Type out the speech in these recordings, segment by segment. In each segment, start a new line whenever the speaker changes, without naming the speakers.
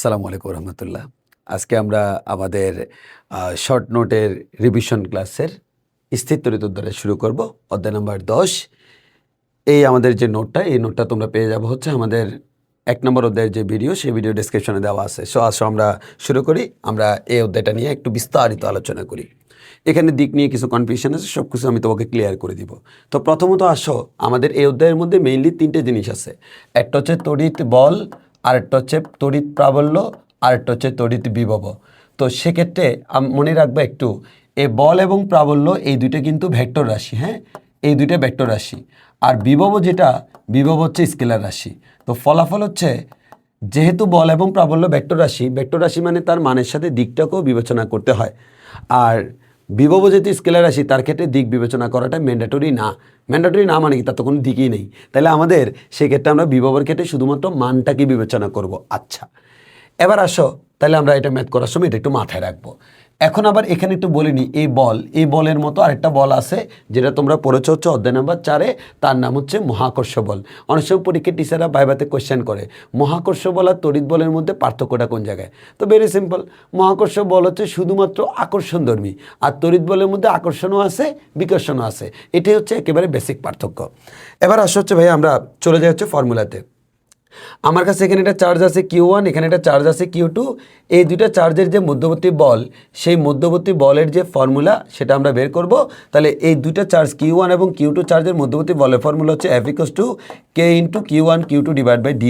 আসসালামু আলাইকুম রহমতুল্লাহ। আজকে আমরা আমাদের শর্ট নোটের রিভিশন ক্লাসের স্থির তড়িৎ উদ্ধারে শুরু করব। অধ্যায় নম্বর 10। এই আমাদের যে নোটটা, এই নোটটা তোমরা পেয়ে যাবো হচ্ছে আমাদের 1 নম্বর অধ্যায়ের যে ভিডিও, সেই ভিডিও ডেসক্রিপশনে দেওয়া আছে। সো আসো আমরা শুরু করি। আমরা এই অধ্যায়টা নিয়ে একটু বিস্তারিত আলোচনা করি। এখানে দিক নিয়ে কিছু কনফিউশন আছে, সব কিছু আমি তোমাকে ক্লিয়ার করে দিব। তো প্রথমত আসো, আমাদের এই অধ্যায়ের মধ্যে মেইনলি 3টে জিনিস আছে। একটা হচ্ছে তড়িৎ বল, আরেকটা হচ্ছে তড়িৎ প্রাবল্য, আরেকটা হচ্ছে তড়িৎ বিভব। তো সেক্ষেত্রে মনে রাখবে একটু, এই বল এবং প্রাবল্য এই দুইটা কিন্তু ভেক্টর রাশি। হ্যাঁ, এই দুইটা ভেক্টর রাশি। আর বিভব যেটা, বিভব হচ্ছে স্কেলার রাশি। তো ফলাফল হচ্ছে, যেহেতু বল এবং প্রাবল্য ভেক্টর রাশি মানে তার মানের সাথে দিকটাকেও বিবেচনা করতে হয়। আর বিভব যেহেতু স্কেলার রাশি, তার ক্ষেত্রে দিক বিবেচনা করাটা ম্যান্ডেটরি না। ম্যান্ডেটরি না মানে কি, তার তো কোনো দিকই নেই। তাহলে আমাদের সেক্ষেত্রে আমরা বিভবের ক্ষেত্রে শুধুমাত্র মানটাকে বিবেচনা করব। আচ্ছা, এবার আসো, তাহলে আমরা এটা ম্যাথ করার সময় এটা একটু মাথায় রাখবো। এখন আবার এখানে একটু বলিনি, এই বলের মতো আরেকটা বল আছে, যেটা তোমরা পড়েছ হচ্ছে অধ্যায় নম্বর 4-এ। তার নাম হচ্ছে মহাকর্ষ বল। অনেক সময় পরীক্ষার টিচাররা ভাইভাতে কোয়েশ্চেন করে, মহাকর্ষ বল আর তড়িৎ বলের মধ্যে পার্থক্যটা কোন জায়গায়? তো ভেরি সিম্পল, মহাকর্ষ বল হচ্ছে শুধুমাত্র আকর্ষণধর্মী, আর তড়িৎ বলের মধ্যে আকর্ষণও আছে, বিকর্ষণও আছে। এটাই হচ্ছে একেবারে বেসিক পার্থক্য। এবার আসা হচ্ছে ভাই, আমরা চলে যাই হচ্ছে ফর্মুলাতে। আমার কাছে এখানে একটা চার্জ আছে Q1, এখানে একটা চার্জ আছে Q2। এই দুইটা চার্জের যে মধ্যবর্তী বল, সেই মধ্যবর্তী বলের যে ফর্মুলা, সেটা আমরা বের করব। তাহলে এই দুইটা চার্জ Q1 এবং Q2 চার্জের মধ্যবর্তী বলের ফর্মুলা হচ্ছে F = K × Q1 Q2 / d²।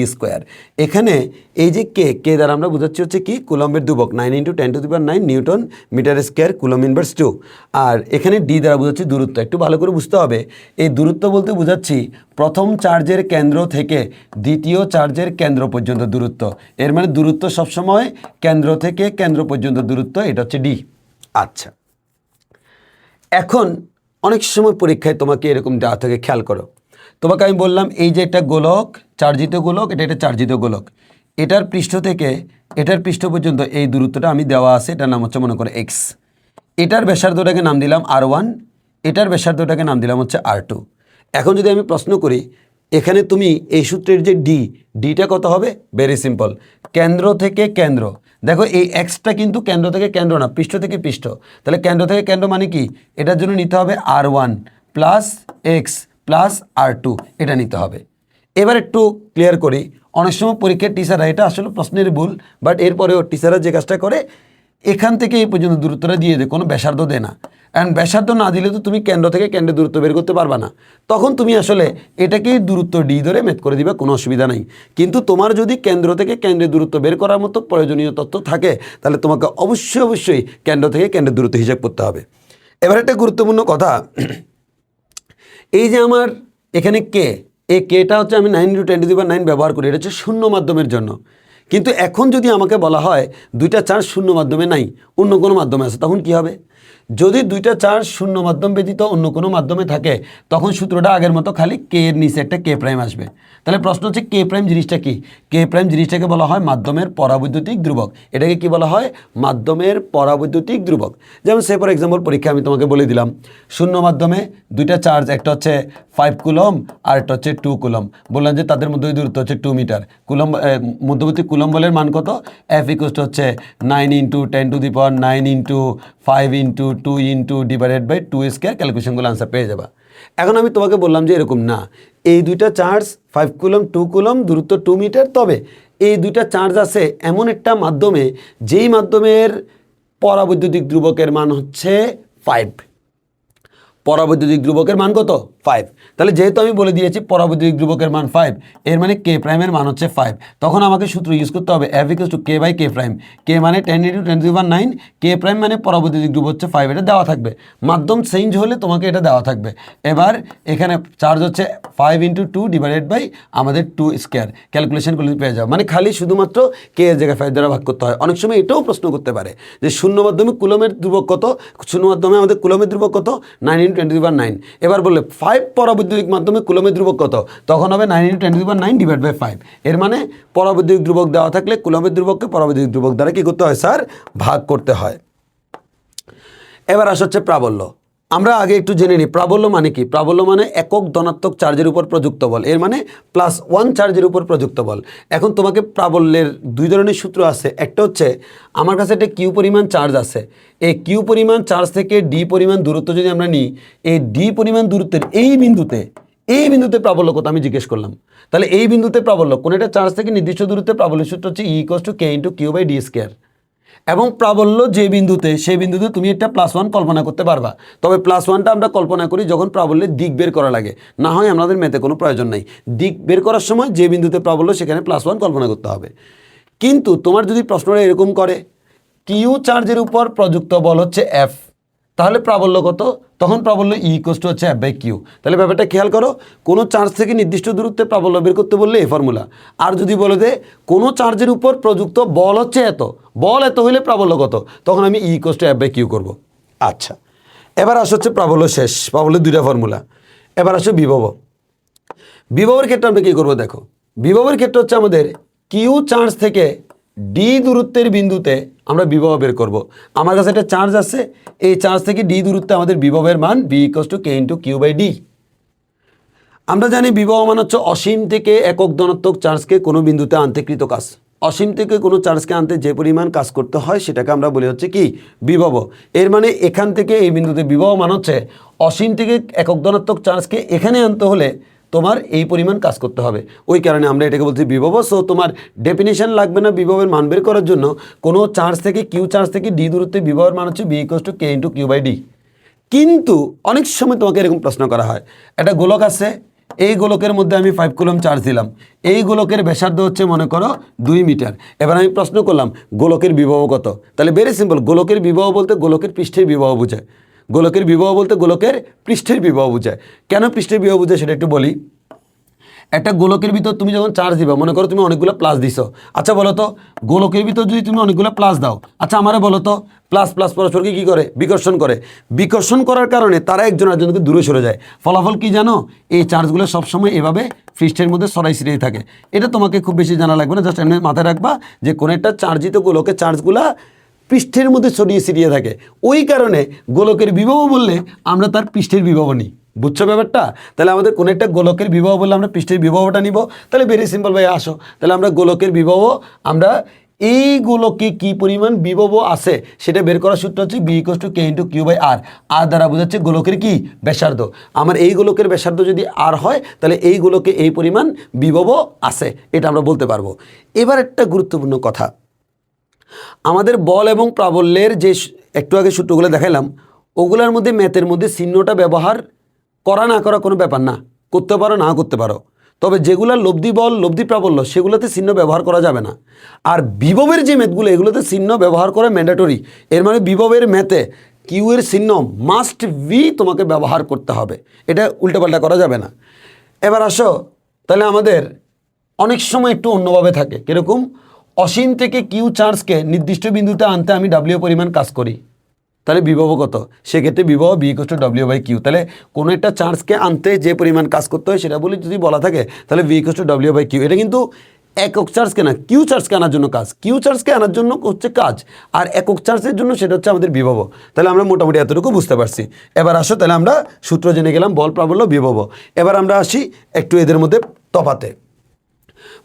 এখানে এই যে কে দ্বারা আমরা বোঝাচ্ছি হচ্ছে কি, কুলম্বের ধ্রুবক 9 × 10⁹ newton metre square coulomb inverse 2। আর এখানে ডি দ্বারা বোঝাচ্ছি দূরত্ব। একটু ভালো করে বুঝতে হবে, এই দূরত্ব বলতে বোঝাচ্ছি প্রথম চার্জের কেন্দ্র থেকে দ্বিতীয় চার্জের কেন্দ্র পর্যন্ত দূরত্ব। এর মানে দূরত্ব সবসময় কেন্দ্র থেকে কেন্দ্র পর্যন্ত দূরত্ব, এটা হচ্ছে ডি। আচ্ছা, এখন অনেক সময় পরীক্ষায় তোমাকে এরকম দেওয়া থাকে, খেয়াল করো। তোমাকে আমি বললাম, এই যে একটা গোলক, চার্জিত গোলক, এটা একটা চার্জিত গোলক, এটার পৃষ্ঠ থেকে এটার পৃষ্ঠ পর্যন্ত এই দূরত্বটা আমি দেওয়া আছে, এটার নাম হচ্ছে মনে করো এক্স। এটার ব্যাসার্ধটাকে নাম দিলাম R1, এটার ব্যাসার্ধটাকে নাম দিলাম হচ্ছে R2। এখন যদি আমি প্রশ্ন করি, এখানে তুমি এই সূত্রের যে ডিটা কত হবে? ভেরি সিম্পল, কেন্দ্র থেকে কেন্দ্র। দেখো এই এক্সটা কিন্তু কেন্দ্র থেকে কেন্দ্র না, পৃষ্ঠ থেকে পৃষ্ঠ। তাহলে কেন্দ্র থেকে কেন্দ্র মানে কি, এটার জন্য নিতে হবে R1 + X + R2, এটা নিতে হবে। এবার একটু ক্লিয়ার করি, অনেক সময় পরীক্ষার টিচাররা, এটা আসলে প্রশ্নের ভুল, বাট এরপরেও টিচাররা যে কাজটা করে, এখান থেকে এই পর্যন্ত দূরত্বটা দিয়ে দেয়, কোনো ব্যাসার্ধ দেয় না। অ্যান্ড ব্যাসার্ধ না দিলে তো তুমি কেন্দ্র থেকে কেন্দ্রের দূরত্ব বের করতে পারবা না। তখন তুমি আসলে এটাকেই দূরত্ব ডি ধরে ম্যাথ করে দিবে, কোনো অসুবিধা নেই। কিন্তু তোমার যদি কেন্দ্র থেকে কেন্দ্রের দূরত্ব বের করার মতো প্রয়োজনীয় তথ্য থাকে, তাহলে তোমাকে অবশ্যই কেন্দ্র থেকে কেন্দ্রের দূরত্ব হিসাব করতে হবে। এবার একটা গুরুত্বপূর্ণ কথা, এই যে আমার এখানে এই কেটা হচ্ছে আমি 9 × 10⁹ ব্যবহার করি, এটা হচ্ছে শূন্য মাধ্যমের জন্য। কিন্তু এখন যদি আমাকে বলা হয় দুইটা চার্জ শূন্য মাধ্যমে নাই, অন্য কোনো মাধ্যমে আছে, তখন কি হবে? যদি দুইটা চার্জ শূন্য মাধ্যম ব্যতীত অন্য কোনো মাধ্যমে থাকে, তখন সূত্রটা আগের মতো, খালি কে এর নিচে একটা K' আসবে। তাহলে প্রশ্ন হচ্ছে K' জিনিসটা কি? K' জিনিসটাকে বলা হয় মাধ্যমের পরাবৈদ্যুতিক ধ্রুবক। এটাকে কি বলা হয়? মাধ্যমের পরাবৈদ্যুতিক ধ্রুবক। যেমন সে ফর এক্সাম্পল পরীক্ষা আমি তোমাকে বলে দিলাম, শূন্য মাধ্যমে দুইটা চার্জ, একটা হচ্ছে 5 কুলম্ব আর একটা হচ্ছে 2 কুলম্ব। বললাম যে তাদের মধ্যে দূরত্ব হচ্ছে 2 মিটার। কুলম্ব মধ্যবর্তী কুলম্ব বলের মান কত? F = হচ্ছে 9 × 10⁹9 × 5 × 2 × d/2²। ক্যালকুলেশনগুলো আনসার পেয়ে যাবা। এখন আমি তোমাকে বললাম যে এরকম না, এই দুইটা চার্জ 5 কুলম্ব 2 কুলম্ব, দূরত্ব 2 মিটার, তবে এই দুইটা চার্জ আছে এমন একটা মাধ্যমে, যেই মাধ্যমের পরাবৈদ্যুতিক ধ্রুবকের মান হচ্ছে 5। পরাবৈদ্যুতিক ধ্রুবকের মান কত? 5। তাহলে যেহেতু আমি বলে দিয়েছি পরাবৈদ্যুতিক ধ্রুবকের মান 5, এর মানে K' মান হচ্ছে 5। তখন আমাকে সূত্র ইউজ করতে হবে F = K/K'। K মানে 10 × 10⁹, K' মানে পরাবৈদ্যুতিক ধ্রুবক হচ্ছে 5, এটা দেওয়া থাকবে। মাধ্যম চেঞ্জ হলে তোমাকে এটা দেওয়া থাকবে। এবার এখানে চার্জ হচ্ছে 5 × 2 / আমাদের 2²। ক্যালকুলেশনগুলো পেয়ে যাও, মানে খালি শুধুমাত্র K এর জায়গায় 5 দ্বারা ভাগ করতে হয়। অনেক সময় এটাও প্রশ্ন করতে পারে যে শূন্য মাধ্যমে কুলমের ধ্রুবক কত, শূন্য মাধ্যমে আমাদের কুলমের ধ্রুবক কত? 9 × 10⁹। এবার বললে 5 পরাবৈদ্যুতিক মাধ্যমে কুলমের ধ্রুবক কত, তখন হবে 9 × 10⁵ / 5। এর মানে পরাবৈদ্যুতিক ধ্রুবক দেওয়া থাকলে কুলমের ধ্রুবককে পরাবৈদ্যুতিক ধ্রুবক দ্বারা কি করতে হয় স্যার? ভাগ করতে হয়। এবার আসা হচ্ছে প্রাবল্য। আমরা আগে একটু জেনে নিই প্রাবল্য মানে কি। প্রাবল্য মানে একক ধনাত্মক চার্জের উপর প্রযুক্ত বল, এর মানে +1 চার্জের উপর প্রযুক্ত বল। এখন তোমাকে প্রাবল্যের দুই ধরনের সূত্র আছে। একটা হচ্ছে আমার কাছে একটা কিউ পরিমাণ চার্জ আছে, এই কিউ পরিমাণ চার্জ থেকে ডি পরিমাণ দূরত্ব যদি আমরা নিই, এই ডি পরিমাণ দূরত্বের এই বিন্দুতে প্রাবল্য কত আমি জিজ্ঞেস করলাম। তাহলে এই বিন্দুতে প্রাবল্য কোন একটা চার্জ থেকে নির্দিষ্ট দূরত্বে প্রাবল্যের সূত্র হচ্ছে E=K×Q/d²। এবং প্রাবল্য যে বিন্দুতে সেই বিন্দুতে তুমি একটা +1 কল্পনা করতে পারবা। তবে +1টা আমরা কল্পনা করি যখন প্রাবল্যের দিক বের করা লাগে, না হয় আমাদের ম্যাথে কোনো প্রয়োজন নেই। দিক বের করার সময় যে বিন্দুতে প্রাবল্য সেখানে +1 কল্পনা করতে হবে। কিন্তু তোমার যদি প্রশ্নটা এরকম করে কিউ চার্জের উপর প্রযুক্ত বল হচ্ছে F, তাহলে প্রাবল্য কত? তখন প্রাবল্য হচ্ছে F/Q। তাহলে ব্যাপারটা খেয়াল করো, কোনো চার্জ থেকে নির্দিষ্ট দূরত্বে প্রাবল্য বের করতে বললে এই ফর্মুলা। আর যদি বলে দে কোনো চার্জের উপর প্রযুক্ত বল হচ্ছে এত, বল এত হলে প্রাবল্য কত, তখন আমি F/Q করব। আচ্ছা, এবার আসা হচ্ছে প্রাবল্য শেষ, প্রাবল্যের দুইটা ফর্মুলা। এবার আসো বিভবের ক্ষেত্রে আমরা কী করবো দেখো। বিভবের ক্ষেত্রে হচ্ছে আমাদের কিউ চার্জ থেকে ডি দূরত্বের বিন্দুতে আমরা বিভব বের করব। আমার কাছে একটা চার্জ আছে, এই চার্জ থেকে ডি দূরত্বে আমাদের বিভবের মান B=K×Q/d। আমরা জানি বিভব মান হচ্ছে অসীম থেকে একক ধনাত্মক চার্জকে কোনো বিন্দুতে আনতে কৃত কাজ। অসীম থেকে কোনো চার্জকে আনতে যে পরিমাণ কাজ করতে হয় সেটাকে আমরা বলি হচ্ছে কি বিভব। এর মানে এখান থেকে এই বিন্দুতে বিভব মান হচ্ছে অসীম থেকে একক ধনাত্মক চার্জকে এখানে আনতে হলে তোমার এই পরিমাণ কাজ করতে হবে। ওই কারণে আমরা এটাকে বলছি বিভব। সো তোমার ডেফিনেশন লাগবে না বিভবের মান বের করার জন্য। কোনো চার্জ থেকে কিউ চার্জ থেকে ডি দূরত্বে বিভবের মান হচ্ছে B=K×Q/d। কিন্তু অনেক সময় তোমাকে এরকম প্রশ্ন করা হয়, একটা গোলক আছে, এই গোলকের মধ্যে আমি 5 কুলম্ব চার্জ দিলাম, এই গোলকের ব্যাসার্ধ হচ্ছে মনে করো 2 মিটার। এবার আমি প্রশ্ন করলাম গোলকের বিভব কত? তাহলে ভেরি সিম্পল, গোলকের বিভব বলতে গোলকের পৃষ্ঠের বিভব বোঝায়। গোলকের বিভব বলতে গোলকের পৃষ্ঠের বিভব বোঝায়। কেন পৃষ্ঠের বিভব বোঝায় সেটা একটু বলি। একটা গোলকের ভিতর তুমি যখন চার্জ দিবা, মনে করো তুমি অনেকগুলো প্লাস দিছো। আচ্ছা বলো তো, গোলকের ভিতর যদি তুমি অনেকগুলো প্লাস দাও, আচ্ছা আমারে বলো তো, প্লাস প্লাস পরস্পরকে কী করে? বিকর্ষণ করে। বিকর্ষণ করার কারণে তারা একজন আরেকজনকে দূরে সরে যায়। ফলাফল কি জানো? এই চার্জগুলো সবসময় এভাবে পৃষ্ঠের মধ্যে সরাই ছিটিয়ে থাকে। এটা তোমাকে খুব বেশি জানা লাগবে না, জাস্ট এমনি মাথায় রাখবা যে কোনো একটা চার্জিত গোলকের চার্জগুলা পৃষ্ঠের মধ্যে ছড়িয়ে ছিটিয়ে থাকে। ওই কারণে গোলকের বিভব বললে আমরা তার পৃষ্ঠের বিভব নিই। বুঝছো ব্যাপারটা? তাহলে আমাদের কোনো একটা গোলকের বিভব বললে আমরা পৃষ্ঠের বিভবটা নিব। তাহলে ভেরি সিম্পল ভাই, আসো তাহলে আমরা গোলকের বিভব, আমরা এই গোলকে কি পরিমাণ বিভব আছে সেটা বের করার সূত্র হচ্ছে B=K×Q/r। আর দ্বারা বোঝাচ্ছে গোলকের কি ব্যাসার্ধ। আমার এই গোলকের ব্যাসার্ধ যদি আর হয় তাহলে এই গোলকে এই পরিমাণ বিভব আছে, এটা আমরা বলতে পারবো। এবার একটা গুরুত্বপূর্ণ কথা, আমাদের বল এবং প্রাবল্যের যে একটু আগে সূত্রগুলো দেখালাম, ওগুলোর মধ্যে ম্যাথের মধ্যে চিহ্নটা ব্যবহার করা না করা কোনো ব্যাপার না, করতে পারো না করতে পারো। তবে যেগুলো লব্ধি বল লব্ধি প্রাবল্য সেগুলোতে চিহ্ন ব্যবহার করা যাবে না। আর বিভবের যে ম্যাথগুলো এগুলোতে চিহ্ন ব্যবহার করা ম্যান্ডেটরি। এর মানে বিভবের ম্যাথে কিউ এর চিহ্ন মাস্ট বি তোমাকে ব্যবহার করতে হবে, এটা উল্টোপাল্টা করা যাবে না। এবার আসো, তাহলে আমাদের অনেক সময় একটু অন্যভাবে থাকে। কীরকম? অসীম থেকে কিউ চার্জকে নির্দিষ্ট বিন্দুতে আনতে আমি ডাব্লিউ পরিমাণ কাজ করি, তাহলে বিভব কত? সেক্ষেত্রে বিভব B=W/Q। তাহলে কোনো একটা চার্জকে আনতে যে পরিমাণ কাজ করতে হয় সেটা বলে যদি বলা থাকে তাহলে B=W/Q। এটা কিন্তু একক চার্জকে না, কিউ চার্জকে আনার জন্য কাজ। কিউ চার্জকে আনার জন্য হচ্ছে কাজ, আর একক চার্জের জন্য সেটা হচ্ছে আমাদের বিভব। তাহলে আমরা মোটামুটি এতটুকু বুঝতে পারছি। এবার আসো, তাহলে আমরা সূত্র জেনে গেলাম বল প্রাবল্য বিভব। এবার আমরা আসি একটু এদের মধ্যে তফাতে।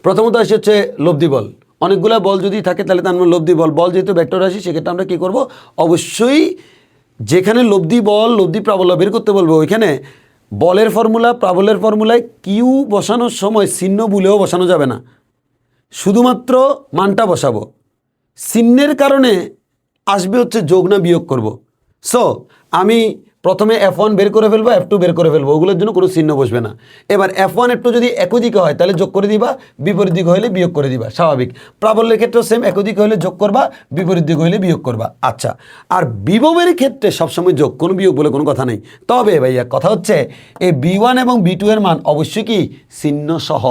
প্রথমত আসি হচ্ছে লব্ধি বল। অনেকগুলো বল যদি থাকে তাহলে তার মানে লব্ধি বল। বল যেহেতু ভেক্টর রাশি সেক্ষেত্রে আমরা কী করব, অবশ্যই যেখানে লব্ধি বল লব্ধি প্রাবল্য বের করতে বলবো ওইখানে বলের ফর্মুলা প্রাবল্যের ফর্মুলায় কিউ বসানোর সময় চিহ্ন ভুলেও বসানো যাবে না, শুধুমাত্র মানটা বসাবো। চিহ্নের কারণে আসবে হচ্ছে যোগ না বিয়োগ করব। সো আমি প্রথমে F1 বের করে ফেলবো, F2 বের করে ফেলবো, ওগুলোর জন্য কোনো চিহ্ন বসবে না। এবার F1 F2 যদি একই দিকে হয় তাহলে যোগ করে দিবা, বিপরীত দিকে হলে বিয়োগ করে দিবা, স্বাভাবিক। প্রাবল্যের ক্ষেত্রেও সেম, একই দিকে হলে যোগ করবা, বিপরীত দিকে হলে বিয়োগ করবা। আচ্ছা, আর বিভবের ক্ষেত্রে সবসময় যোগ, কোনো বিয়োগ বলে কোনো কথা নেই। তবে ভাইয়া কথা হচ্ছে এই B1 এবং B2 এর মান অবশ্যই কি চিহ্ন সহ।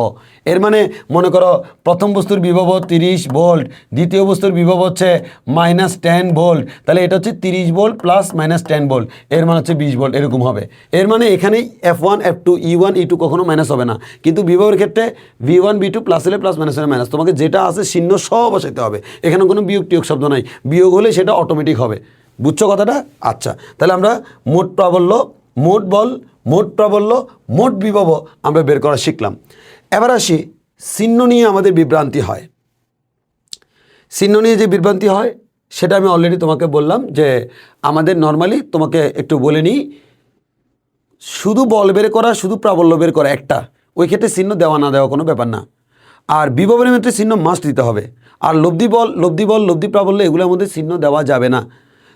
এর মানে মনে করো প্রথম বস্তুর বিভব 30 ভোল্ট, দ্বিতীয় বস্তুর বিভব হচ্ছে -10 ভোল্ট, তাহলে এটা হচ্ছে 30 ভোল্ট প্লাস -10 ভোল্ট, এর মানে হচ্ছে 20 ভোল্ট, এরকম হবে। এর মানে এখানেই F1 F2 E1 E2 কখনো মাইনাস হবে না, কিন্তু বিভবের ক্ষেত্রে V1 V2 প্লাস হলে প্লাস, মাইনাস হলে মাইনাস, তোমাকে যেটা আছে চিহ্ন সহ বসাইতে হবে। এখানে কোনো বিয়োগ টিয়োগ শব্দ নাই, বিয়োগ হলে সেটা অটোমেটিক হবে। বুঝছো কথাটা? আচ্ছা, তাহলে আমরা মোট প্রাবল্য, মোট বল, মোট প্রাবল্য, মোট বিভব আমরা বের করা শিখলাম। এবার আসি চিহ্ন নিয়ে আমাদের বিভ্রান্তি হয়। চিহ্ন নিয়ে যে বিভ্রান্তি হয় সেটা আমি অলরেডি তোমাকে বললাম যে আমাদের নর্মালি তোমাকে একটু বলে নিই, শুধু বল বের করা, শুধু প্রাবল্য বের করা একটা, ওই ক্ষেত্রে চিহ্ন দেওয়া না দেওয়া কোনো ব্যাপার না। আর বিভবের ক্ষেত্রে চিহ্ন মাস্ট দিতে হবে। আর লব্ধি বল, লব্ধি প্রাবল্য এগুলোর মধ্যে চিহ্ন দেওয়া যাবে না।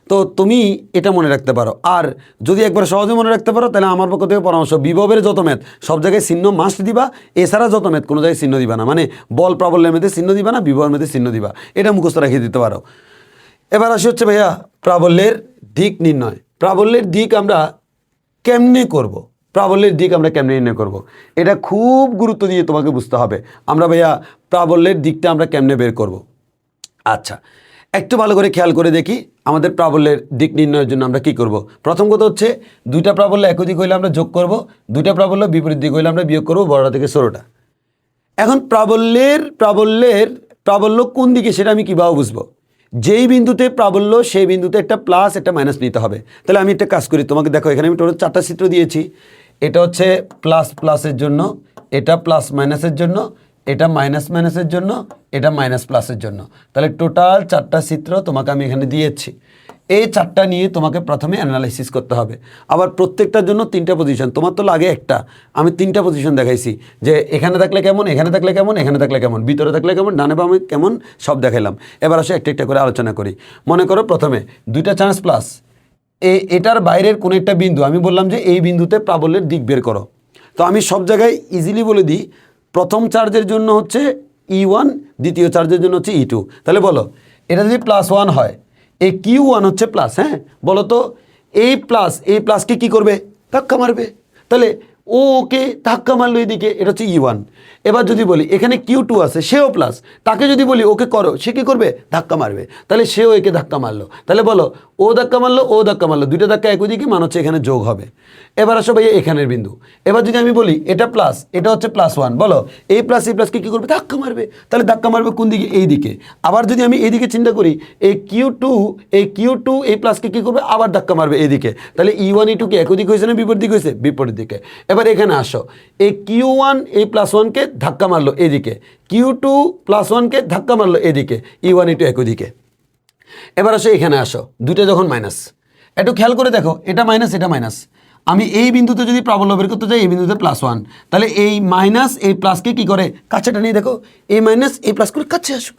তো তুমি এটা মনে রাখতে পারো। আর যদি একবার সহজে মনে রাখতে পারো তাহলে আমার পক্ষ থেকে পরামর্শ, বিভবের যত ম্যাথ সব জায়গায় চিহ্ন মাস্ট দিবা, এছাড়া যত ম্যাথ কোনো জায়গায় চিহ্ন দিবা না। মানে বল প্রাবল্যের মধ্যে চিহ্ন দিবা না, বিভবের মধ্যে চিহ্ন দিবা, এটা মুখস্থ রাখিয়ে দিতে পারো। এবার আসি হচ্ছে ভাইয়া প্রাবল্যের দিক নির্ণয়। প্রাবল্যের দিক আমরা কেমনে করব? প্রাবল্যের দিক আমরা কেমনে নির্ণয় করব? এটা খুব গুরুত্ব দিয়ে তোমাকে বুঝতে হবে। আমরা ভাইয়া প্রাবল্যের দিকটা আমরা কেমনে বের করব? আচ্ছা, একটু ভালো করে খেয়াল করে দেখি আমাদের প্রাবল্যের দিক নির্ণয়ের জন্য আমরা কি করব। প্রথম কথা হচ্ছে দুইটা প্রাবল্য একই দিক হইলে আমরা যোগ করব, দুইটা প্রাবল্য বিপরীত দিক হইলে আমরা বিয়োগ করব, বড়টা থেকে ছোটটা। এখন প্রাবল্য কোন দিকে সেটা আমি কীভাবে বুঝবো? যেই বিন্দুতে প্রাবল্য সেই বিন্দুতে একটা প্লাস একটা মাইনাস নিতে হবে। তাহলে আমি একটা কাজ করি, তোমাকে দেখো এখানে আমি টোটাল 4টা চিত্র দিয়েছি। এটা হচ্ছে প্লাস প্লাসের জন্য, এটা প্লাস মাইনাসের জন্য, এটা মাইনাস মাইনাসের জন্য, এটা মাইনাস প্লাসের জন্য। তাহলে টোটাল 4টা চিত্র তোমাকে আমি এখানে দিয়েছি। এই 4টা নিয়ে তোমাকে প্রথমে অ্যানালাইসিস করতে হবে। আবার প্রত্যেকটার জন্য 3টা পজিশন, তোমার তো লাগে একটা, আমি 3টা পজিশন দেখাইছি যে এখানে থাকলে কেমন, এখানে থাকলে কেমন, এখানে থাকলে কেমন, ভিতরে থাকলে কেমন, ডানে বামে কেমন, সব দেখাইলাম। এবার আসে একটা একটা করে আলোচনা করি। মনে করো প্রথমে 2টা চান্স প্লাস, এটার বাইরের কোনো একটা বিন্দু, আমি বললাম যে এই বিন্দুতে প্রাবল্যের দিক বের করো। তো আমি সব জায়গায় ইজিলি বলে দিই, প্রথম চার্জের জন্য হচ্ছে E1, দ্বিতীয় চার্জের জন্য হচ্ছে E2। তাহলে বলো এটা যদি +1 হয়, এই Q1 হচ্ছে প্লাস, হ্যাঁ বলো তো এই প্লাসকে কি করবে? ধাক্কা মারবে। তাহলে ও ওকে ধাক্কা মারলো এদিকে, এটা হচ্ছে E1। এবার যদি বলি এখানে Q2 আছে, সেও প্লাস, তাকে যদি বলি ওকে করো, সে কী করবে? ধাক্কা মারবে। তাহলে সেও একে ধাক্কা মারলো। তাহলে বলো ও ধাক্কা মারলো, ও ধাক্কা মারলো, দুইটা ধাক্কা একই দিকে, মানে হচ্ছে এখানে যোগ হবে। এবার আসো ভাই এখানের বিন্দু। এবার যদি আমি বলি এটা প্লাস, এটা হচ্ছে +1, বলো এই প্লাসকে কী করবে? ধাক্কা মারবে। তাহলে ধাক্কা মারবে কোন দিকে? এই দিকে। আবার যদি আমি এইদিকে চিন্তা করি, এই Q2 এই প্লাসকে কী করবে? আবার ধাক্কা মারবে এদিকে। তাহলে E1 E2 কি একই দিক হয়েছে না বিপরীত দিক হয়েছে? বিপরীত দিকে। এবার এখানে আসো, এই Q1 এই +1কে ধাক্কা মারলো এদিকে, Q2 +1কে ধাক্কা মারলো এদিকে, E1 E2 একই দিকে। এবার আসো এখানে আসো, দুটো যখন মাইনাস, একটু খেয়াল করে দেখো, এটা মাইনাস এটা মাইনাস। আমি এই বিন্দুতে যদি প্রাবল্য বের করতে যাই, এই বিন্দুতে +1, তাহলে এই মাইনাস এই প্লাসকে কি করে? কাছে টানিয়ে দেখো, এই মাইনাস এই প্লাস করে কাছে আসো,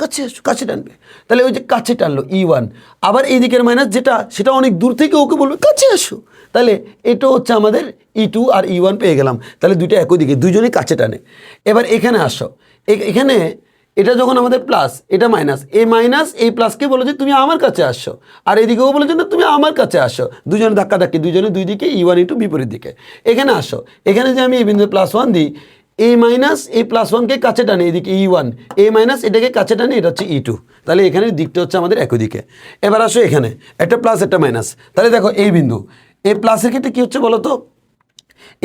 কাছে টানবে। তাহলে ওই যে কাছে টানলো E1। আবার এই দিকের মাইনাস যেটা, সেটা অনেক দূর থেকে ওকে বলবে কাছে আসো। তাহলে এটা হচ্ছে আমাদের E2 আর E1 পেয়ে গেলাম। তাহলে দুইটা একই দিকে, দুজনেই কাছে টানে। এবার এখানে আসো, এখানে এটা যখন আমাদের প্লাস, এটা মাইনাস, এই প্লাসকে বলো যে তুমি আমার কাছে আসো, আর এদিকেও বলে যে না তুমি আমার কাছে আসো, দুজনে ধাক্কাধাক্কি, দুজনে দুই দিকে, E1 E2 বিপরীত দিকে। এখানে আসো, এখানে যে আমি এই বিন্দুতে +1 দিই, এই মাইনাস এই +1কে কাছে টানে এদিকে E1, এই মাইনাস এটাকে কাছে টানে, এটা হচ্ছে E2। তাহলে এখানে দিকটা হচ্ছে আমাদের একই দিকে। এবার আসো এখানে একটা প্লাস একটা মাইনাস, তাহলে দেখো এই বিন্দু, এই প্লাসের ক্ষেত্রে কী হচ্ছে বলো তো?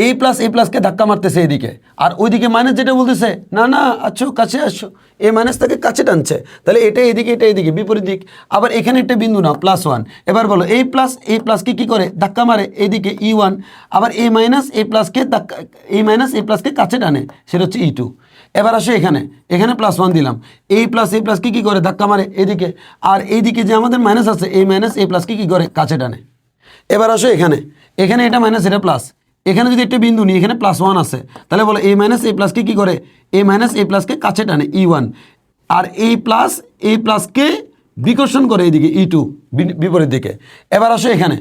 এই প্লাসকে ধাক্কা মারতেছে এদিকে, আর ওইদিকে মাইনাস যেটা বলতেছে না না আচ্ছা কাছে আসো, এই মাইনাস তাকে কাছে টানছে। তাহলে এটা এদিকে এটা এদিকে, বিপরীত দিক। আবার এখানে একটা বিন্দু নাও +1, এবার বলো এই প্লাসকে কি করে? ধাক্কা মারে এদিকে E1। আবার এই মাইনাস এই প্লাসকে কাছে টানে, সেটা হচ্ছে E2। এবার আসো এখানে +1 দিলাম, এই প্লাসকে কি করে? ধাক্কা মারে এদিকে। আর এইদিকে যে আমাদের মাইনাস আছে, এই মাইনাস এই প্লাসকে কি করে? কাছে টানে। এবার আসো এখানে এটা মাইনাস এটা প্লাস, এখানে যদি একটা বিন্দু নিই, এখানে +1 আছে, তাহলে বলো এই মাইনাস এই প্লাসকে কী করে? এই মাইনাস এই প্লাসকে কাছে টানে E1। আর এই প্লাসকে বিকর্ষণ করে এইদিকে E2 বিপরীত দিকে। এবার আসো এখানে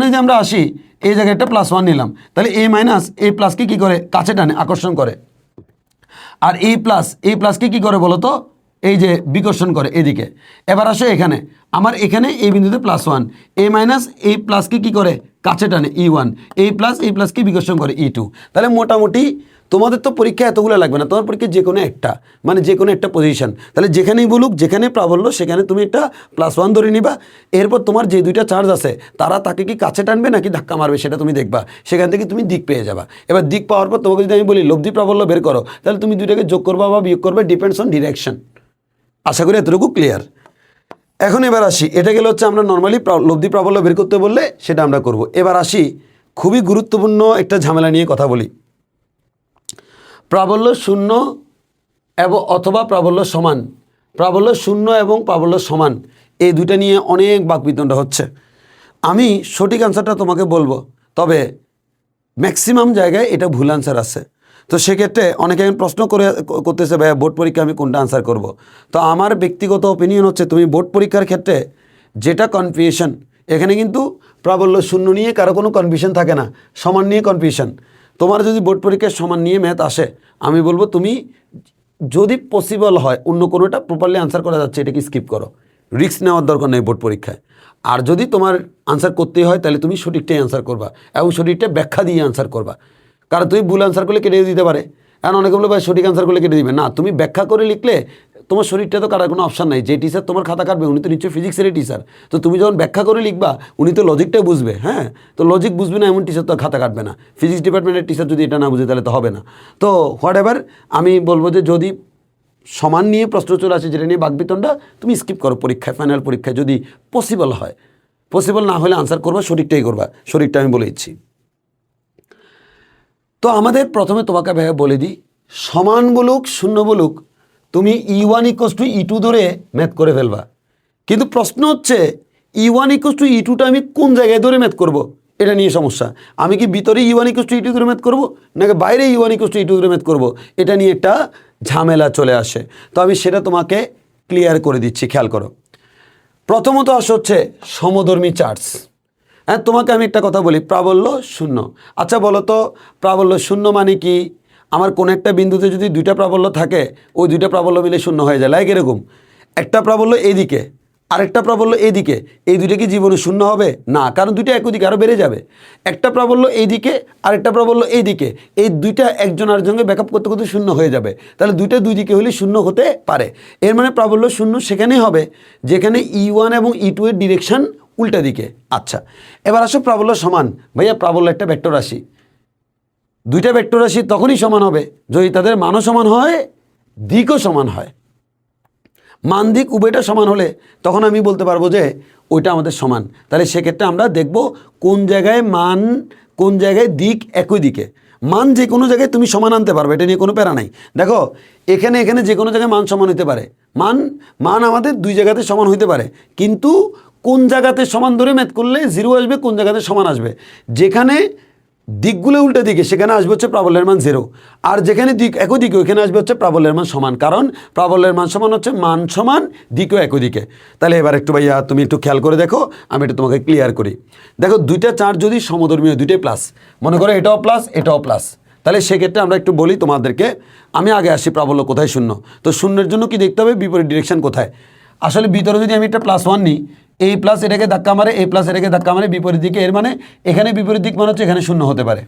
যদি আমরা আসি, এই জায়গায় একটা +1 নিলাম, তাহলে এই মাইনাস এই প্লাসকে কী করে? কাছে টানে, আকর্ষণ করে। আর এই প্লাসকে কী করে বলো তো? এই যে বিকর্ষণ করে এদিকে। এবার আসো এখানে এই বিন্দুতে +1, এই মাইনাস এই প্লাসকে কী করে? কাছে টানে E1, এই প্লাসকে বিকর্ষণ করে E2। তাহলে মোটামুটি তোমাদের তো পরীক্ষা এতগুলো লাগবে না, তোমার পরীক্ষা যে কোনো একটা, মানে যে কোনো একটা পজিশন। তাহলে যেখানেই বলুক, যেখানে প্রাবল্য, সেখানে তুমি একটা +1 ধরে নিবা। এরপর তোমার যে দুইটা চার্জ আছে, তাকে কি কাছে টানবে নাকি ধাক্কা মারবে সেটা তুমি দেখবা, সেখান থেকে তুমি দিক পেয়ে যাবা। এবার দিক পাওয়ার পর তোমাকে যদি আমি বলি লব্ধি প্রাবল্য বের করো, তাহলে তুমি দুইটাকে যোগ করবা বা বিয়োগ করবে, ডিপেন্ডস অন ডিরেকশন। আশা করি এতটুকু ক্লিয়ার। এখন এবার আসি, এটা গেলে হচ্ছে আমরা নর্মালি লব্ধি প্রাবল্য বের করতে বললে সেটা আমরা করব। এবার আসি খুবই গুরুত্বপূর্ণ একটা ঝামেলা নিয়ে কথা বলি। প্রাবল্য শূন্য এবং অথবা প্রাবল্য সমান, প্রাবল্য শূন্য এবং প্রাবল্য সমান, এই দুইটা নিয়ে অনেক বাকবিতণ্ডা হচ্ছে। আমি সঠিক আনসারটা তোমাকে বলবো, তবে ম্যাক্সিমাম জায়গায় এটা ভুল আনসার আছে। তো সেক্ষেত্রে অনেকে প্রশ্ন করতেছে ভাইয়া বোর্ড পরীক্ষা আমি কোনটা আনসার করব। তো আমার ব্যক্তিগত অপিনিয়ন হচ্ছে তুমি বোর্ড পরীক্ষার ক্ষেত্রে যেটা কনফিউশন, এখানে কিন্তু প্রাবল্য শূন্য নিয়ে কারো কোনো কনফিউশন থাকে না, সমান নিয়ে কনফিউশন। তোমার যদি বোর্ড পরীক্ষায় সমান নিয়ে ম্যাথ আসে, আমি বলবো তুমি যদি পসিবল হয় অন্য কোনোটা প্রপারলি আনসার করা যাচ্ছে এটাকে স্কিপ করো, রিস্ক নেওয়ার দরকার নেই বোর্ড পরীক্ষায়। আর যদি তোমার আনসার করতেই হয় তাহলে তুমি সঠিকটাই আনসার করবা এবং সঠিকটা ব্যাখ্যা দিয়ে আনসার করবা। কারণ তুমি ভুল আনসার করলে কেটে দিতে পারে, এখন অনেকে বলে ভাই সঠিক আনসার করলে কেটে দিবে না, তুমি ব্যাখ্যা করে লিখলে তোমার শরীরটা তো কাটার কোনো অপশান নাই। যে টিচার তোমার খাতা কাটবে উনি তো নিশ্চয়ই ফিজিক্সেরই টিচার, তো তুমি যখন ব্যাখ্যা করে লিখবা উনি তো লজিকটাই বুঝবে। হ্যাঁ, তো লজিক বুঝবে না এমন টিচার তো খাতা কাটবে না। ফিজিক্স ডিপার্টমেন্টের টিচার যদি এটা না বুঝে তাহলে তো হবে না। তো হোয়াট এভার, আমি বলবো যে যদি সমান নিয়ে প্রশ্ন চলে আসে যেটা নিয়ে বাকবিতণ্ডা, তুমি স্কিপ করো পরীক্ষায়, ফাইনাল পরীক্ষায় যদি পসিবল হয়। পসিবল না হলে আনসার করবা, সঠিকটাই করবা, সঠিকটা আমি বলে দিচ্ছি। তো আমাদের প্রথমে তোমাকে ভাইয়া বলে দিই, সমান বলুক শূন্য বলুক তুমি E1 = E2 ধরে ম্যাথ করে ফেলবা। কিন্তু প্রশ্ন হচ্ছে E1 = E2টা আমি কোন জায়গায় ধরে ম্যাথ করব, এটা নিয়ে সমস্যা। আমি কি ভিতরে E1 = E2 ধরে ম্যাথ করব নাকি বাইরে E1 = E2 ধরে ম্যাথ করব, এটা নিয়ে একটা ঝামেলা চলে আসে। তো আমি সেটা তোমাকে ক্লিয়ার করে দিচ্ছি, খেয়াল করো। প্রথমত হচ্ছে সমধর্মী চার্জ। হ্যাঁ, তোমাকে আমি একটা কথা বলি, প্রাবল্য শূন্য। আচ্ছা বলো তো প্রাবল্য শূন্য মানে কি? আমার কোনো একটা বিন্দুতে যদি দুইটা প্রাবল্য থাকে, ওই দুইটা প্রাবল্য মিলে শূন্য হয়ে যায়। লাইক এরকম একটা প্রাবল্য এইদিকে আরেকটা প্রাবল্য এইদিকে, এই দুইটা কি জীবনে শূন্য হবে না? কারণ দুইটা একই দিকে আরও বেড়ে যাবে। একটা প্রাবল্য এইদিকে আরেকটা প্রাবল্য এইদিকে, এই দুইটা একজন আরেকজনকে ব্যাকআপ করতে করতে শূন্য হয়ে যাবে। তাহলে দুইটা দুই দিকে হলে শূন্য হতে পারে। এর মানে প্রাবল্য শূন্য সেখানেই হবে যেখানে E1 এবং E2 এর ডিরেকশন উল্টা দিকে। আচ্ছা, এবার আসো প্রাবল্য সমান। ভাইয়া প্রাবল্য একটা ভেক্টর রাশি, দুইটা ভেক্টর রাশি তখনই সমান হবে যদি তাদের মানও সমান হয়, দিকও সমান হয়। মান দিক উভয়টা সমান হলে তখন আমি বলতে পারবো যে ওইটা আমাদের সমান। তাহলে সেক্ষেত্রে আমরা দেখব কোন জায়গায় মান, কোন জায়গায় দিক একই দিকে। মান যে কোনো জায়গায় তুমি সমান আনতে পারবে, এটা নিয়ে কোনো প্যারা নাই। দেখো এখানে যে কোনো জায়গায় মান সমান হতে পারে, মান আমাদের দুই জায়গাতে সমান হতে পারে, কিন্তু কোন জায়গাতে সমান ধরে ম্যাথ করলে 0 আসবে, কোন জায়গাতে সমান আসবে। যেখানে দিকগুলো উল্টা দিকে সেখানে আসবে হচ্ছে প্রাবল্যের মান 0, আর যেখানে দিক একই দিকে ওইখানে আসবে হচ্ছে প্রাবল্যের মান সমান। কারণ প্রাবল্যের মান সমান হচ্ছে মান সমান, দিকও একই দিকে। তাহলে এবার একটু ভাইয়া তুমি একটু খেয়াল করে দেখো, আমি একটু তোমাকে ক্লিয়ার করি। দেখো দুইটা চার্জ যদি সমধর্মী হয়, দুইটাই প্লাস, মনে করো এটাও প্লাস এটাও প্লাস, তাহলে সেক্ষেত্রে আমরা একটু বলি তোমাদেরকে। আমি আগে আসি প্রাবল্য কোথায় শূন্য। তো শূন্যের জন্য কি দেখতে হবে, বিপরীত ডিরেকশন কোথায়। আসলে ভিতরে যদি আমি একটা +1 নিই, এই প্লাস এটাকে ধাক্কা মারে, এই প্লাস এটাকে ধাক্কা মারে বিপরীত দিকে, এর মানে এখানে বিপরীত দিক মানে হচ্ছে এখানে শূন্য হতে পারে।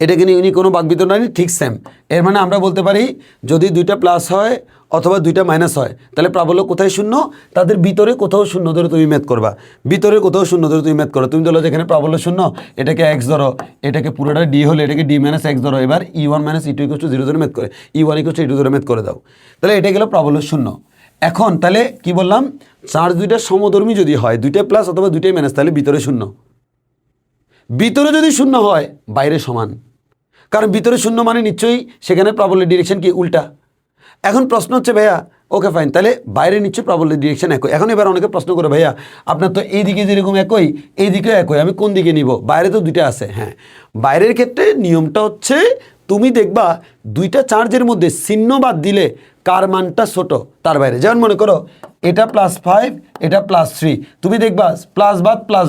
এটাকে নিয়ে কোনো বাকবিতণ্ডা নেই, ঠিক সেম। এর মানে আমরা বলতে পারি যদি দুইটা প্লাস হয় অথবা দুইটা মাইনাস হয় তাহলে প্রাবল্য কোথায় শূন্য, তাদের ভিতরে কোথাও শূন্য ধরে তুমি ম্যাথ করবা। ভিতরে কোথাও শূন্য ধরে তুমি ম্যাথ করো। তুমি ধরো যেখানে প্রাবল্য শূন্য, এটাকে x ধরো, এটাকে পুরোটা d হলে এটাকে d - x ধরো। এবার E1 - E2 = 0 ধরে ম্যাথ করে, E1 = E2 ধরে ম্যাথ করে দাও। তাহলে এটা গেল প্রাবল্য শূন্য। এখন তাহলে কি বললাম, চার্জ দুইটা সমধর্মী যদি হয়, দুইটা প্লাস অথবা দুইটাই মাইনাস, তাহলে ভিতরে শূন্য। ভিতরে যদি শূন্য হয় বাইরে সমান, কারণ ভিতরে শূন্য মানে নিশ্চয়ই সেখানে প্রাবল্যের ডিরেকশন কি উল্টা। এখন প্রশ্ন হচ্ছে ভাইয়া ওকে ফাইন, তাহলে বাইরে নিশ্চয়ই প্রাবল্যের ডিরেকশন একই। এখন এবার অনেকে প্রশ্ন করে ভাইয়া আপনার তো এই দিকে যেরকম একই এই দিকেও একই, আমি কোন দিকে নিব? বাইরে তো দুইটা আছে। হ্যাঁ, বাইরের ক্ষেত্রে নিয়মটা হচ্ছে তুমি দেখবা দুইটা চার্জের মধ্যে চিহ্ন বাদ দিলে কার মানটা ছোট তার বাইরে। যেমন মনে করো এটা +5 এটা +3, তুমি দেখবা প্লাস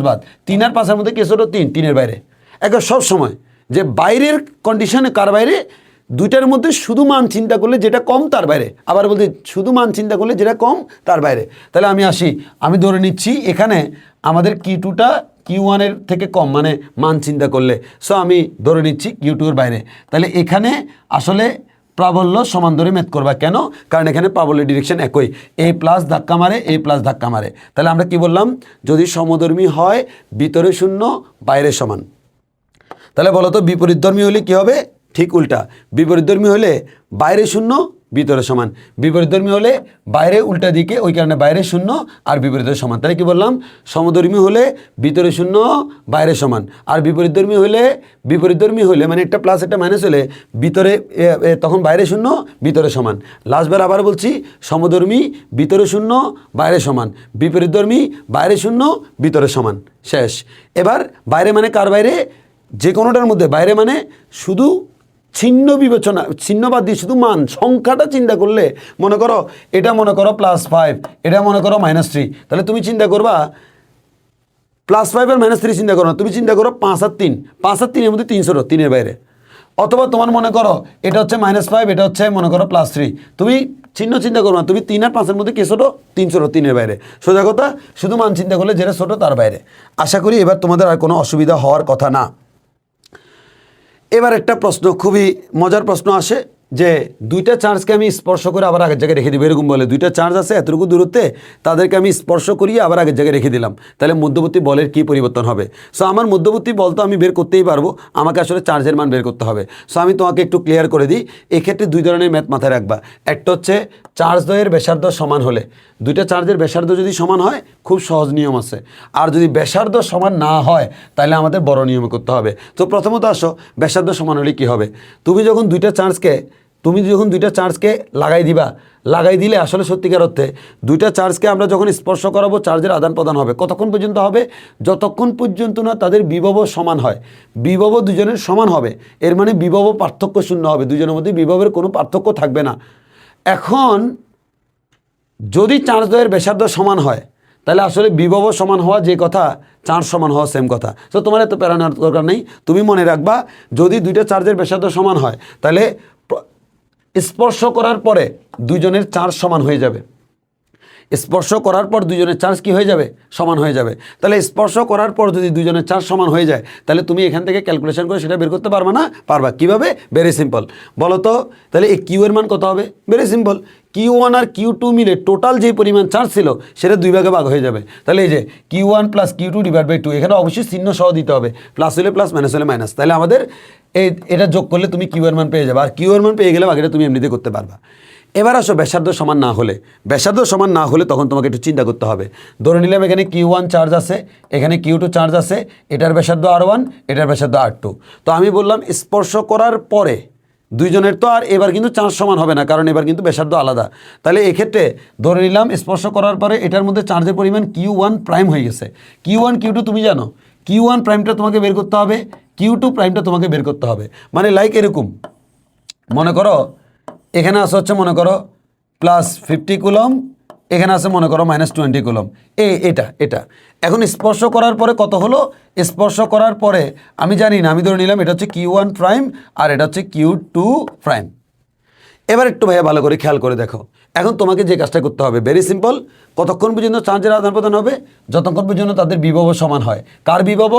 বাদ 3 আর 5 এর মধ্যে কে ছোট? 3, 3-এর বাইরে। একবার সব সময় যে বাইরের কন্ডিশনে কার বাইরে, দুইটার মধ্যে শুধু মান চিন্তা করলে যেটা কম তার বাইরে, আবার বলতে শুধু মান চিন্তা করলে যেটা কম তার বাইরে। তাহলে আমি আসি, আমি ধরে নিচ্ছি এখানে আমাদের Q2টা Q1 এর থেকে কম, মানে মান চিন্তা করলে। সো আমি ধরে নিচ্ছি Q2 এর বাইরে। তাহলে এখানে আসলে প্রাবল্য সমান ধরে ম্যাথ করবা। কেন? কারণ এখানে প্রাবল্যের ডিরেকশন একই, A প্লাস ধাক্কা মারে A প্লাস ধাক্কা মারে। তাহলে আমরা কি বললাম, যদি সমধর্মী হয় ভিতরে শূন্য বাইরে সমান। তাহলে বলো তো বিপরীতধর্মী হলে কি হবে? ঠিক উল্টা, বিপরীতধর্মী হলে বাইরে শূন্য ভিতরে সমান, বিপরীতধর্মী হলে বাইরে উল্টা দিকে, ওই কারণে বাইরে শূন্য আর বিপরীতে সমান। তাহলে কি বললাম, সমধর্মী হলে ভিতরে শূন্য বাইরে সমান, আর বিপরীতধর্মী হলে মানে একটা প্লাস একটা মাইনাস হলে ভিতরে তখন বাইরে শূন্য ভিতরে সমান। লাস্টবার আবার বলছি, সমধর্মী ভিতরে শূন্য বাইরে সমান, বিপরীতধর্মী বাইরে শূন্য ভিতরে সমান। শেষ। এবার বাইরে মানে কার বাইরে, যে কোনোটার মধ্যে বাইরে মানে শুধু ছিন্ন বিবেচনা, ছিন্নবাদ দিয়ে শুধু মান সংখ্যাটা চিন্তা করলে, মনে করো এটা মনে করো +5, এটা মনে করো -3, তাহলে তুমি চিন্তা করবা +5 আর -3 চিন্তা করো না, তুমি চিন্তা করো 5 আর 3, 5 আর 3 এর মধ্যে 3 ছোট, 3-এর বাইরে। অথবা তোমার মনে করো এটা হচ্ছে -5, এটা হচ্ছে মনে করো +3, তুমি চিন্তা করো না, তুমি 3 আর 5-এর মধ্যে কে ছোট, 3 ছোট, 3-এর বাইরে। সোজা কথা, শুধু মান চিন্তা করলে যেটা ছোট তার বাইরে। আশা করি এবার তোমাদের আর কোনো অসুবিধা হওয়ার কথা না। এবার একটা প্রশ্ন, খুবই মজার প্রশ্ন আসে যে দুইটা চার্জকে আমি স্পর্শ করে আবার আগের জায়গায় রেখে দিব, এরকম বলে দুইটা চার্জ আছে এতটুকু দূরত্বে, তাদেরকে আমি স্পর্শ করিয়ে আবার আগের জায়গায় রেখে দিলাম, তাহলে মধ্যবর্তী বলের কী পরিবর্তন হবে। সো আমার মধ্যবর্তী বল তো আমি বের করতেই পারবো, আমাকে আসলে চার্জের মান বের করতে হবে। সো আমি তোমাকে একটু ক্লিয়ার করে দিই, এক্ষেত্রে দুই ধরনের ম্যাথ মাথায় রাখবা। একটা হচ্ছে চার্জ দ্বয়ের ব্যাসার্ধ সমান হলে, দুইটা চার্জের ব্যাসার্ধ যদি সমান হয় খুব সহজ নিয়ম আছে, আর যদি ব্যাসার্ধ সমান না হয় তাহলে আমাদের বড় নিয়মে করতে হবে। তো প্রথমত আসো, ব্যাসার্ধ সমান হলে কী হবে, তুমি যখন দুইটা চার্জকে লাগাই দিলে আসলে সত্যিকার অর্থে দুইটা চার্জকে আমরা যখন স্পর্শ করাবো চার্জের আদান প্রদান হবে। কতক্ষণ পর্যন্ত হবে, যতক্ষণ পর্যন্ত না তাদের বিভব সমান হয়। বিভব দুজনের সমান হবে, এর মানে বিভব পার্থক্য শূন্য হবে, দুজনের মধ্যে বিভবের কোনো পার্থক্য থাকবে না। এখন যদি চার্জ দ্বয়ের ব্যাসার্ধ সমান হয় তাহলে আসলে বিভব সমান হওয়া যে কথা, চার্জ সমান হওয়া সেম কথা। তো তোমার এত প্যারা নেওয়ার দরকার নেই, তুমি মনে রাখবা যদি দুইটা চার্জের ব্যাসার্ধ সমান হয় তাহলে স্পর্শ করার পরে দুইজনের চার্জ সমান হয়ে যাবে। স্পর্শ করার পর দুইজনের চার্জ কি হয়ে যাবে, সমান হয়ে যাবে। তাহলে স্পর্শ করার পর যদি দুইজনের চার্জ সমান হয়ে যায় তাহলে তুমি এখান থেকে ক্যালকুলেশন করে সেটা বের করতে পারবে না, পারবা কিভাবে, ভেরি সিম্পল। বলো তো তাহলে এই কিউ এর মান কত হবে, ভেরি সিম্পল, Q1 আর Q2 মিলে টোটাল যে পরিমাণ চার্জ ছিল সেটা দুই ভাগে ভাগ হয়ে যাবে। তাহলে এই যে Q1 + Q2 / 2, এখানে অবশ্যই চিহ্ন সহ দিতে হবে, প্লাস হলে প্লাস, মাইনাস হলে মাইনাস। তাহলে আমাদের এটা যোগ করলে তুমি কিউ এর মান পেয়ে যাবে, আর কিউ এর মান পেয়ে গেলে বাকিটা তুমি এমনিতে করতে পারবা। এবার আসো ব্যাসার্ধ সমান না হলে তখন তোমাকে একটু চিন্তা করতে হবে। ধরে নিলাম এখানে Q1 চার্জ আছে, এখানে Q2 চার্জ আছে, এটার ব্যাসার্ধ R1, এটার ব্যাসার্ধ R2। তো আমি বললাম স্পর্শ করার পরে দুইজনের তো আর এবার কিন্তু চার্জ সমান হবে না, কারণ এবার কিন্তু ব্যাসার্ধ আলাদা। তাহলে এক্ষেত্রে ধরে নিলাম স্পর্শ করার পরে এটার মধ্যে চার্জের পরিমাণ Q1 প্রাইম হয়ে গেছে। Q1 Q2 তুমি জানো, Q1 প্রাইমটা তোমাকে বের করতে হবে, Q2 প্রাইমটা তোমাকে বের করতে হবে। মানে লাইক এরকম মনে করো এখানে আছে হচ্ছে মনে করো +50 কুলম, এখানে আছে মনে করো -20 কুলম, এটা এখন স্পর্শ করার পরে কত হলো, স্পর্শ করার পরে আমি জানি না, আমি ধরে নিলাম এটা হচ্ছে Q1 প্রাইম আর এটা হচ্ছে Q2 প্রাইম। এবার একটু ভাইয়া ভালো করে খেয়াল করে দেখো, এখন তোমাকে যে কাজটা করতে হবে ভেরি সিম্পল, কতক্ষণ পর্যন্ত চার্জের আদান প্রদান হবে, যতক্ষণ পর্যন্ত তাদের বিভব সমান হয়। কার বিভব,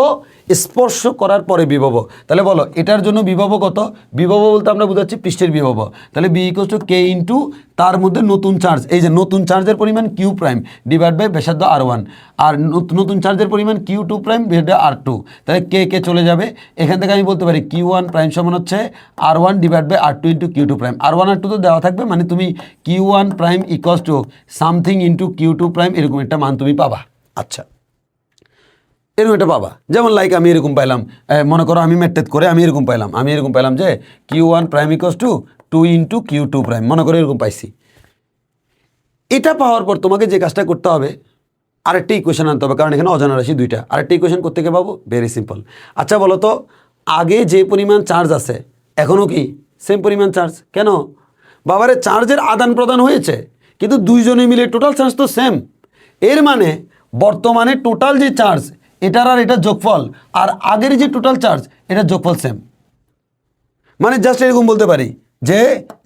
স্পর্শ করার পরে বিভব। তাহলে বলো এটার জন্য বিভব কত, বিভব বলতে আমরা বুঝাচ্ছি পৃষ্ঠের বিভব। তাহলে B = K * তার মধ্যে নতুন চার্জ, এই যে নতুন চার্জের পরিমাণ Q প্রাইম / ব্যাসার্ধ R1, আর নতুন চার্জের পরিমাণ Q2 প্রাইম / R2। তাহলে কে চলে যাবে, এখান থেকে আমি বলতে পারি Q1 প্রাইম সমান হচ্ছে R1 / R2 * Q2 prime. R1 R2 তো দেওয়া থাকবে, মানে তুমি Q1 prime = something * Q2 prime, এরকম একটা মান তুমি পাবা। আচ্ছা, এরকম একটা পাবা, যেমন লাইক আমি এরকম পাইলাম, মনে করো আমি ম্যাট্রেট করে আমি এরকম পাইলাম যে Q1 প্রাইম = 2 * Q2 প্রাইম, মনে করো এরকম পাইছি। এটা পাওয়ার পর তোমাকে যে কাজটা করতে হবে, আরেকটা ইকুয়েশন আনতে হবে, কারণ এখানে অজানা রাশি দুইটা। আরেকটা ইকুয়েশন করতে গিয়ে পাবো, ভেরি সিম্পল। আচ্ছা বলো তো, আগে যে পরিমাণ চার্জ আছে এখনও কি সেম পরিমাণ চার্জ, কেন বাবারে চার্জের আদান প্রদান হয়েছে কিন্তু দুইজনে মিলে টোটাল চার্জ তো সেম। এর মানে বর্তমানে টোটাল যে চার্জ এটার আর এটার যোগফল, আর আগের যে টোটাল চার্জ এটার যোগফল সেম। মানে জাস্ট এরকম বলতে পারি যে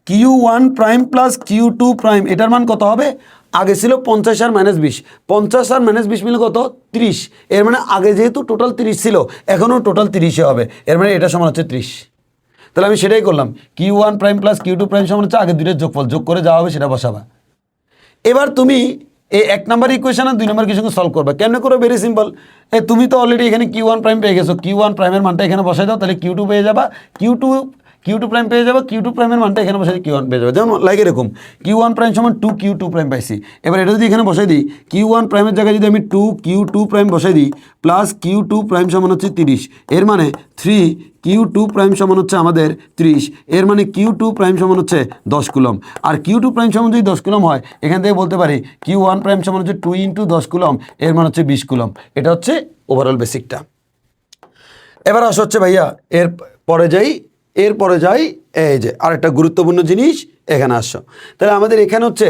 Q1 প্রাইম + Q2 প্রাইম, এটার মান কত হবে, আগে ছিল 50 আর -20, 50 আর -20 মিলে কত, 30। এর মানে আগে যেহেতু টোটাল 30 ছিল, এখনও টোটাল 30 হবে, এর মানে এটা সমান হচ্ছে 30। তাহলে আমি সেটাই করলাম, Q1 প্রাইম + Q2 প্রাইম সমান হচ্ছে আগে দুইটার যোগফল, যোগ করে যাওয়া হবে সেটা বসাবা। এবার তুমি এই 1 নম্বর ইকুয়েশন আর 2 নম্বর ইকুয়েশন সলভ করবে। কেমনে করো, ভেরি সিম্পল, তুমি তো অলরেডি এখানে Q1 প্রাইম পেয়ে গেছো, Q1 প্রাইমের মানটা এখানে বসাই দাও, তাহলে Q2 পেয়ে যাবা। কিউ টু প্রাইম পেয়ে যাবো, কিউ টু প্রাইমের মানটা এখানে বসাই কিউ ওয়ান পেয়ে যাবে। যেমন লাইক এরকম কিউ ওয়ান প্রাইম সমান 2 কিউ টু প্রাইম পাইছি। এবার এটা যদি এখানে বসাই দিই, কিউ ওয়ান প্রাইমের জায়গায় যদি আমি 2 কিউ টু প্রাইম বসাই দিই প্লাস কিউ টু প্রাইম সমান হচ্ছে 30, এর মানে 3 কিউ টু প্রাইম সমান হচ্ছে আমাদের 30, এর মানে কিউ টু প্রাইম সমান হচ্ছে 10 কুলম। আর কিউ টু প্রাইম সমান যদি 10 কুলম হয়, এখান থেকে বলতে পারি কিউ ওয়ান প্রাইম সমান হচ্ছে 2 × 10 কুলম, এর মানে হচ্ছে 20 কুলম। এটা হচ্ছে ওভারঅল বেসিকটা। এবার আসা হচ্ছে ভাইয়া এরপরে যাই এই যে আরেকটা গুরুত্বপূর্ণ জিনিস এখানে আসছো। তাহলে আমাদের এখানে হচ্ছে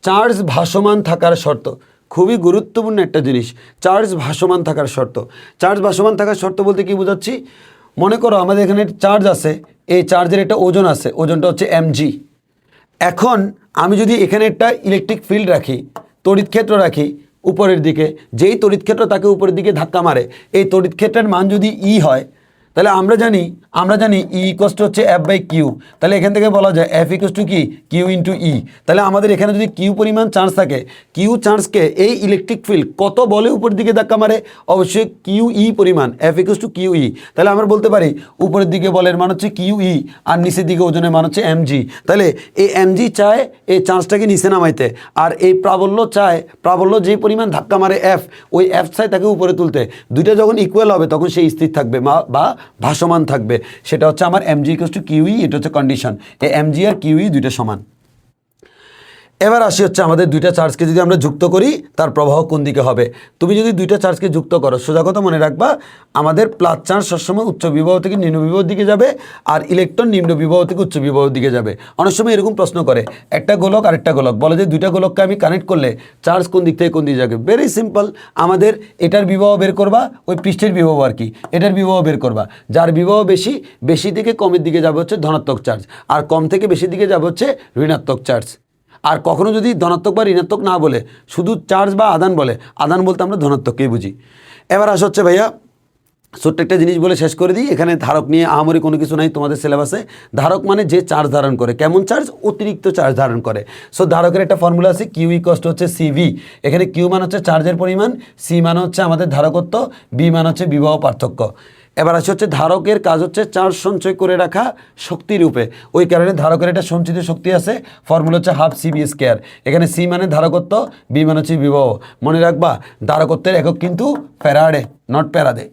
চার্জ ভাসমান থাকার শর্ত, খুবই গুরুত্বপূর্ণ একটা জিনিস, চার্জ ভাসমান থাকার শর্ত। চার্জ ভাসমান থাকার শর্ত বলতে কি বোঝাচ্ছি, মনে করো আমাদের এখানে চার্জ আছে, এই চার্জের একটা ওজন আছে, ওজনটা হচ্ছে mg। এখন আমি যদি এখানে একটা ইলেকট্রিক ফিল্ড রাখি, তড়িৎ ক্ষেত্র রাখি উপরের দিকে, যেই তড়িৎ ক্ষেত্র তাকে উপরের দিকে ধাক্কা মারে, এই তড়িৎ ক্ষেত্রের মান যদি ই হয়, তাহলে আমরা জানি ই ইকুয়ালস টু হচ্ছে F/Q। তাহলে এখান থেকে বলা যায় F ইকুয়ালস টু কি Q × E। তাহলে আমাদের এখানে যদি কিউ পরিমাণ চার্জ থাকে, কিউ চার্জকে এই ইলেকট্রিক ফিল্ড কত বলে উপরের দিকে ধাক্কা মারে, অবশ্যই QE পরিমাণ, F ইকুয়ালস টু QE। তাহলে আমরা বলতে পারি উপরের দিকে বলের মান হচ্ছে QE আর নিচের দিকে ওজনের মান হচ্ছে mg। তাহলে এই mg চায় এই চার্জটাকে নিচে নামাইতে, আর এই প্রাবল্য যে পরিমাণ ধাক্কা মারে F, ওই F চায় তাকে উপরে তুলতে। দুইটা যখন ইকুয়াল হবে তখন সে স্থির থাকবে বা ভাসমান থাকবে। সেটা হচ্ছে আমার mg ইকুয়ালস টু QE, এটা হচ্ছে কন্ডিশন। এই mg আর QE দুইটা সমান। এবার আসি হচ্ছে আমাদের দুইটা চার্জকে যদি আমরা যুক্ত করি তার প্রবাহ কোন দিকে হবে। তুমি যদি দুইটা চার্জকে যুক্ত করো, সোজা কথা মনে রাখবা, আমাদের প্লাস চার্জ সবসময় উচ্চ বিভব থেকে নিম্ন বিভবের দিকে যাবে, আর ইলেকট্রন নিম্ন বিভব থেকে উচ্চ বিভবের দিকে যাবে। অনেক সময় এরকম প্রশ্ন করে, একটা গোলক আরেকটা গোলক, বলে যে দুইটা গোলককে আমি কানেক্ট করলে চার্জ কোন দিক থেকে কোন দিকে যাবে। ভেরি সিম্পল, আমাদের এটার বিভব বের করবা, ওই পৃষ্ঠের বিভব আর কি, এটার বিভব বের করবা। যার বিভব বেশি থেকে কমের দিকে যাবে হচ্ছে ধনাত্মক চার্জ, আর কম থেকে বেশির দিকে যাবে হচ্ছে ঋণাত্মক চার্জ। আর কখনো যদি ধনাত্মক বা ঋণাত্মক না বলে, শুধু চার্জ বা আদান বলে, আদান বলতে আমরা ধনাত্মককেই বুঝি। এবার আসা হচ্ছে ভাইয়া ছোট্ট একটা জিনিস বলে শেষ করে দিই। এখানে ধারক নিয়ে আহামরি কোনো কিছু নাই তোমাদের সিলেবাসে। ধারক মানে যে চার্জ ধারণ করে, কেমন চার্জ, অতিরিক্ত চার্জ ধারণ করে। সো ধারকের একটা ফর্মুলা আছে, কিউ ইকুয়ালস টু হচ্ছে সিভি। এখানে কিউ মান হচ্ছে চার্জের পরিমাণ, সি মান হচ্ছে আমাদের ধারকত্ব, বি মান হচ্ছে বিভব পার্থক্য। এবার আসে হচ্ছে ধারকের কাজ হচ্ছে চার্জ সঞ্চয় করে রাখা শক্তি রূপে, ওই কারণে ধারকের একটা সঞ্চিত শক্তি আছে, ফর্মুলা হচ্ছে ½ CV²। এখানে সি মানে ধারকত্ব, বি মানে হচ্ছে বিভব। মনে রাখবা ধারকত্বের একক কিন্তু ফ্যারাডে, নট প্যারাডে।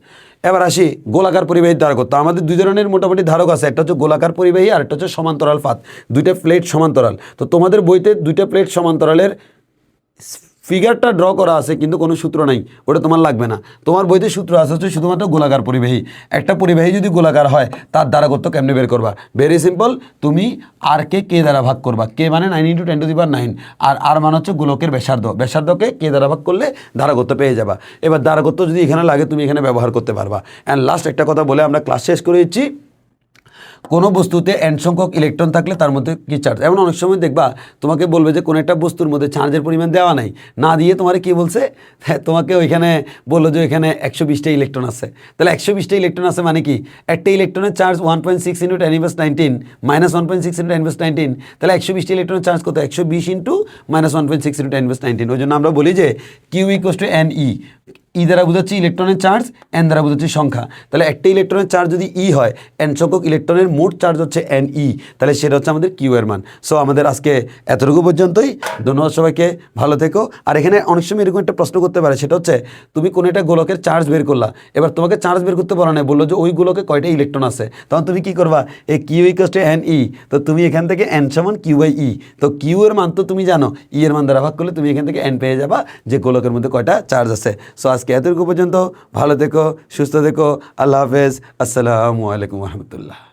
এবার আসি গোলাকার পরিবাহী ধারকত্ব। আমাদের দুই ধরনের মোটামুটি ধারক আছে, একটা হচ্ছে গোলাকার পরিবাহী আর একটা হচ্ছে সমান্তরাল পাত, দুইটা প্লেট সমান্তরাল। তো তোমাদের বইতে দুইটা প্লেট সমান্তরালের ফিগারটা ড্র করা আছে, কিন্তু কোনো সূত্র নাই, ওটা তোমার লাগবে না। তোমার বইতে সূত্র আছে হচ্ছে শুধুমাত্র গোলাকার পরিবাহী। একটা পরিবাহী যদি গোলাকার হয় তার ধারকত্ব কেমনে বের করবা, ভেরি সিম্পল, তুমি আর কে দ্বারা ভাগ করবা। কে মানে 9 × 10⁹, আর মান হচ্ছে গোলকের ব্যাসার্ধকে কে দ্বারা ভাগ করলে ধারকত্ব পেয়ে যাবা। এবার ধারকত্ব যদি এখানে লাগে তুমি এখানে ব্যবহার করতে পারবা। অ্যান্ড লাস্ট একটা কথা বলে আমরা ক্লাস শেষ করে দিচ্ছি, কোনো বস্তুতে n সংখ্যক ইলেকট্রন থাকলে তার মধ্যে কি চার্জ। এমন অনেক সময় দেখবা তোমাকে বলবে যে কোনো একটা বস্তুর মধ্যে চার্জের পরিমাণ দেওয়া নাই, না দিয়ে তোমার কি বলছে, তোমাকে ওইখানে বললো যে এখানে 120টা ইলেকট্রন আছে। তাহলে 120টা ইলেকট্রন আছে মানে কি, একটা ইলেকট্রনের চার্জ 1.6 × 10⁻19 -1.6 × 10⁻19। তাহলে 120টা ইলেকট্রনের চার্জ কত, 120 × -1.6 × 10⁻19। ওই জন্য আমরা বলি যে কিউ ইকুয়ালস টু NE। ই দ্বারা বোঝাচ্ছি ইলেকট্রনের চার্জ, এন দ্বারা বোঝাচ্ছি সংখ্যা। তাহলে একটা ইলেকট্রনের চার্জ যদি ই হয়, এন সংখ্যক ইলেকট্রনের মোট চার্জ হচ্ছে NE, তাহলে সেটা হচ্ছে আমাদের কিউ এর মান। সো আমাদের আজকে এতটুকু পর্যন্তই। ধন্যবাদ সবাইকে, ভালো থেকো। আর এখানে অনেক সময় এরকম একটা প্রশ্ন করতে পারে, সেটা হচ্ছে তুমি কোনো একটা গোলকের চার্জ বের করলা, এবার তোমাকে চার্জ বের করতে বলা নাই, বললো যে ওই গোলকে কয়টা ইলেকট্রন আছে, তখন তুমি কি করবা, এই কিউ ইকুয়ালস টু NE, তো তুমি এখান থেকে n সমান Q/E। তো কিউ এর মান তো তুমি জানো, ই এর মান দ্বারা ভাগ করলে তুমি এখান থেকে n পেয়ে যাবা যে গোলকের মধ্যে কয়টা চার্জ আছে। সো আজকে এতটুকু পর্যন্ত, ভালো থেকো, সুস্থ থেকো, আল্লাহ হাফেজ, আসসালামু আলাইকুম রহমতুল্লাহ।